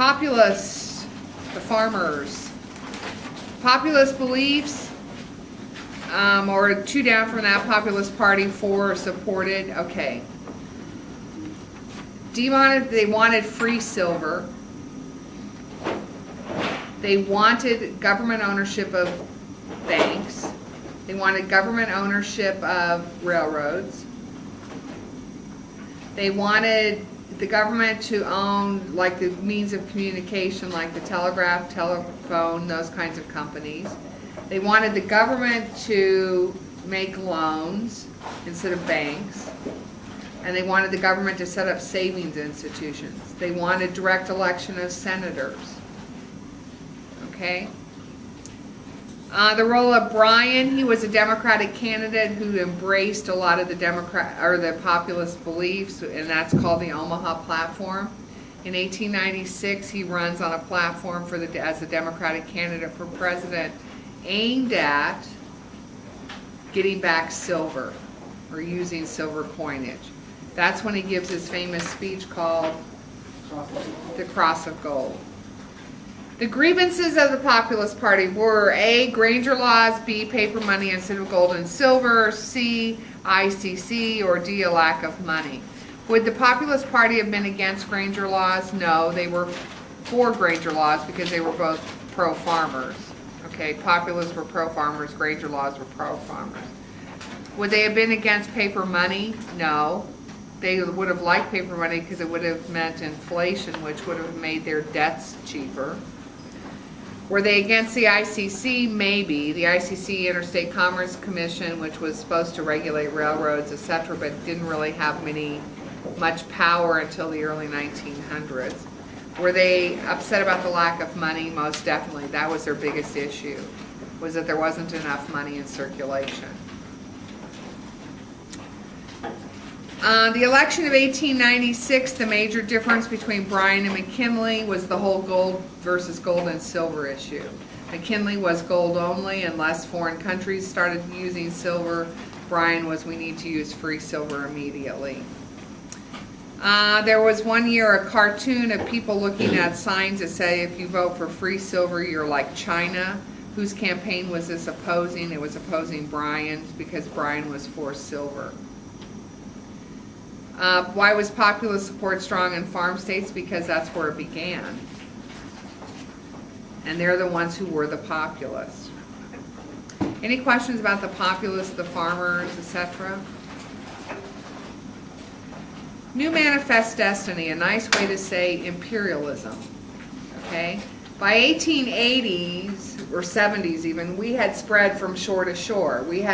Populists, the farmers. Populist beliefs, or two down from that. Populist Party, 4 supported. Okay. They wanted free silver. They wanted government ownership of banks. They wanted government ownership of railroads. They wanted the government to own, like, the means of communication, like the telegraph, telephone, those kinds of companies. They wanted the government to make loans instead of banks. And they wanted the government to set up savings institutions. They wanted direct election of senators. Okay? The role of Bryan, he was a Democratic candidate who embraced a lot of the populist beliefs, and that's called the Omaha Platform. In 1896, he runs on a platform as a Democratic candidate for president aimed at getting back silver or using silver coinage. That's when he gives his famous speech called the Cross of Gold. The grievances of the Populist Party were A, Granger laws, B, paper money instead of gold and silver, C, ICC, or D, a lack of money. Would the Populist Party have been against Granger laws? No, they were for Granger laws because they were both pro-farmers. Okay, Populists were pro-farmers, Granger laws were pro-farmers. Would they have been against paper money? No. They would have liked paper money because it would have meant inflation, which would have made their debts cheaper. Were they against the ICC? Maybe. The ICC, Interstate Commerce Commission, which was supposed to regulate railroads, etc., but didn't really have much power until the early 1900s. Were they upset about the lack of money? Most definitely. That was their biggest issue, was that there wasn't enough money in circulation. The election of 1896, the major difference between Bryan and McKinley was the whole gold versus gold and silver issue. McKinley was gold only unless foreign countries started using silver. Bryan was, we need to use free silver immediately. There was one year a cartoon of people looking at signs that say, if you vote for free silver, you're like China. Whose campaign was this opposing? It was opposing Bryan's because Bryan was for silver. Why was populist support strong in farm states? Because that's where it began. And they're the ones who were the populists. Any questions about the populists, the farmers, etc.? New Manifest Destiny, a nice way to say imperialism. Okay? By 1880s, or 70s even, we had spread from shore to shore. We'd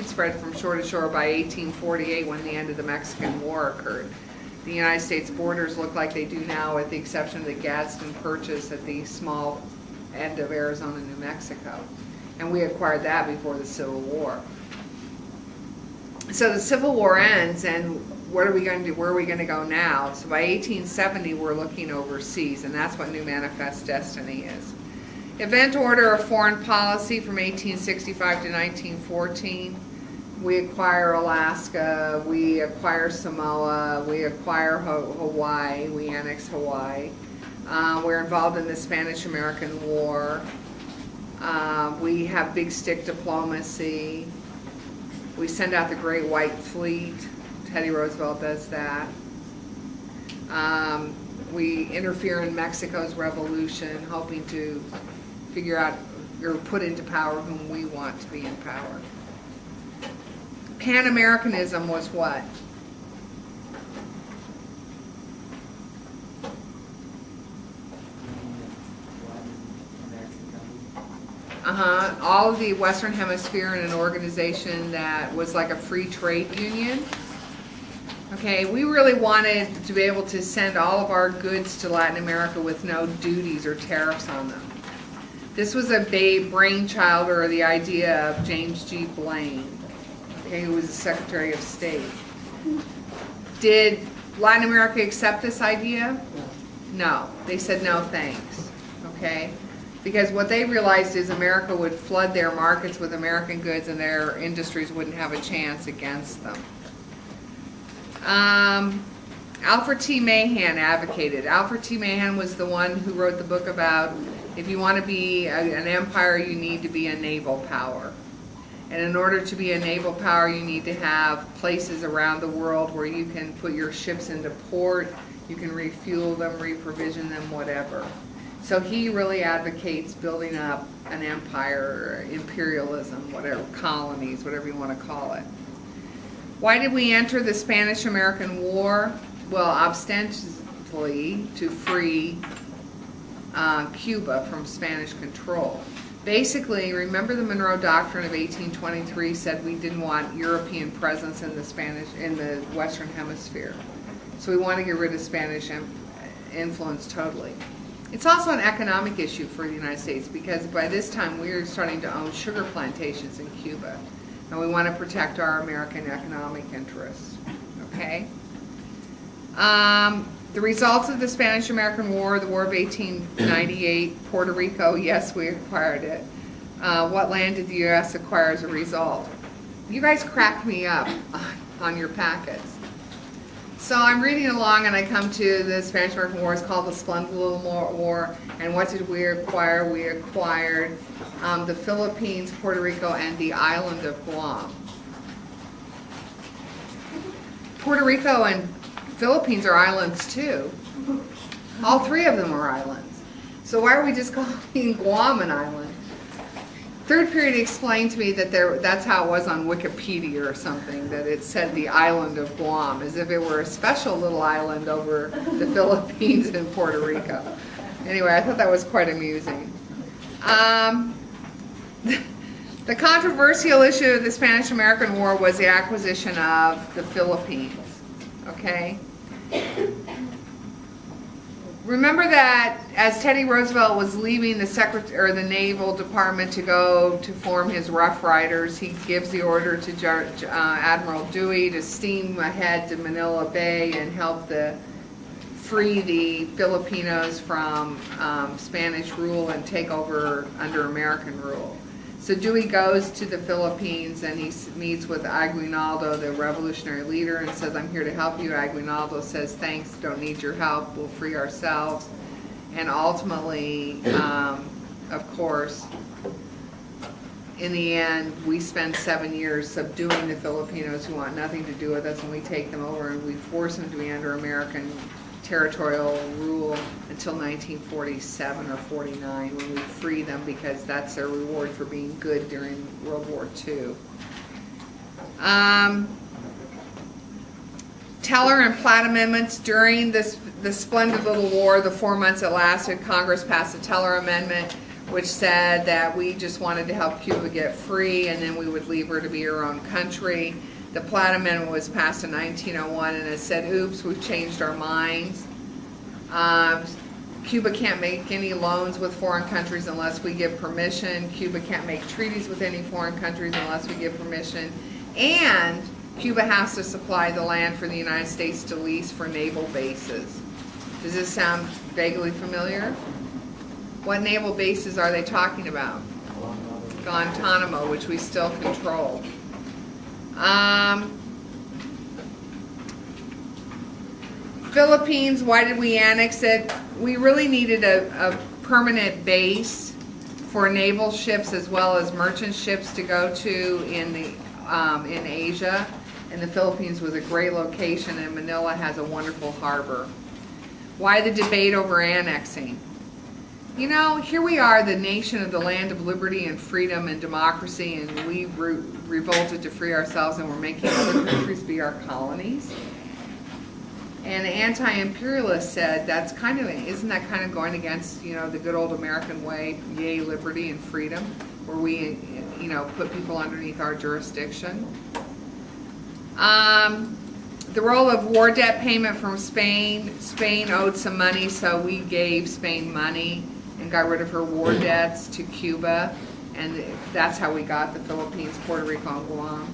spread from shore to shore by 1848 when the end of the Mexican War occurred. The United States borders look like they do now, with the exception of the Gadsden Purchase at the small end of Arizona, New Mexico. And we acquired that before the Civil War. So the Civil War ends, and what are we going to do? Where are we going to go now? So by 1870, we're looking overseas, and that's what New Manifest Destiny is. Event order of foreign policy from 1865 to 1914. We acquire Alaska, we acquire Samoa, we acquire Hawaii, we annex Hawaii. We're involved in the Spanish-American War. We have big stick diplomacy. We send out the Great White Fleet. Teddy Roosevelt does that. We interfere in Mexico's revolution, hoping to figure out or put into power whom we want to be in power. Pan-Americanism was what? All of the Western Hemisphere in an organization that was like a free trade union. Okay, we really wanted to be able to send all of our goods to Latin America with no duties or tariffs on them. This was a brainchild or the idea of James G. Blaine, okay, who was the Secretary of State. Did Latin America accept this idea? No. They said no thanks, okay? Because what they realized is America would flood their markets with American goods and their industries wouldn't have a chance against them. Alfred T. Mahan advocated. Alfred T. Mahan was the one who wrote the book about if you want to be an empire, you need to be a naval power. And in order to be a naval power, you need to have places around the world where you can put your ships into port, you can refuel them, reprovision them, whatever. So he really advocates building up an empire, imperialism, whatever, colonies, whatever you want to call it. Why did we enter the Spanish-American War? Well, ostensibly to free Cuba from Spanish control. Basically, remember the Monroe Doctrine of 1823 said we didn't want European presence in the Western Hemisphere. So we want to get rid of Spanish influence totally. It's also an economic issue for the United States because by this time we're starting to own sugar plantations in Cuba. And we want to protect our American economic interests. Okay? The results of the Spanish-American War, the War of 1898, Puerto Rico, yes, we acquired it. What land did the U.S. acquire as a result? You guys cracked me up on your packets. So I'm reading along and I come to the Spanish-American War. It's called the Splendid Little War. And what did we acquire? We acquired the Philippines, Puerto Rico, and the island of Guam. Puerto Rico and Philippines are islands too. All three of them are islands. So why are we just calling Guam an island? Third period explained to me that that's how it was on Wikipedia or something, that it said the island of Guam, as if it were a special little island over the Philippines and Puerto Rico. Anyway, I thought that was quite amusing. The controversial issue of the Spanish-American War was the acquisition of the Philippines. Okay? Remember that as Teddy Roosevelt was leaving the Naval Department to go to form his Rough Riders, he gives the order to Admiral Dewey to steam ahead to Manila Bay and help free the Filipinos from Spanish rule and take over under American rule. So Dewey goes to the Philippines and he meets with Aguinaldo, the revolutionary leader, and says, "I'm here to help you." Aguinaldo says, "Thanks, don't need your help, we'll free ourselves." And ultimately, of course, in the end, we spend 7 years subduing the Filipinos who want nothing to do with us, and we take them over and we force them to be under American territorial rule until 1947 or 49 when we free them because that's their reward for being good during World War II. Teller and Platt amendments during the Splendid Little War, the 4 months it lasted, Congress passed the Teller Amendment, which said that we just wanted to help Cuba get free and then we would leave her to be her own country. The Platt Amendment was passed in 1901 and it said, oops, we've changed our minds. Cuba can't make any loans with foreign countries unless we give permission. Cuba can't make treaties with any foreign countries unless we give permission. And Cuba has to supply the land for the United States to lease for naval bases. Does this sound vaguely familiar? What naval bases are they talking about? Guantanamo, which we still control. Philippines, why did we annex it? We really needed a permanent base for naval ships as well as merchant ships to go to in Asia. And the Philippines was a great location, and Manila has a wonderful harbor. Why the debate over annexing? You know, here we are, the nation of the land of liberty and freedom and democracy, and we revolted to free ourselves, and we're making other countries be our colonies. And the anti-imperialist said, isn't that kind of going against, the good old American way, yay, liberty and freedom, where we, put people underneath our jurisdiction? The role of war debt payment from Spain. Spain owed some money, so we gave Spain money and got rid of her war debts to Cuba, and that's how we got the Philippines, Puerto Rico, and Guam.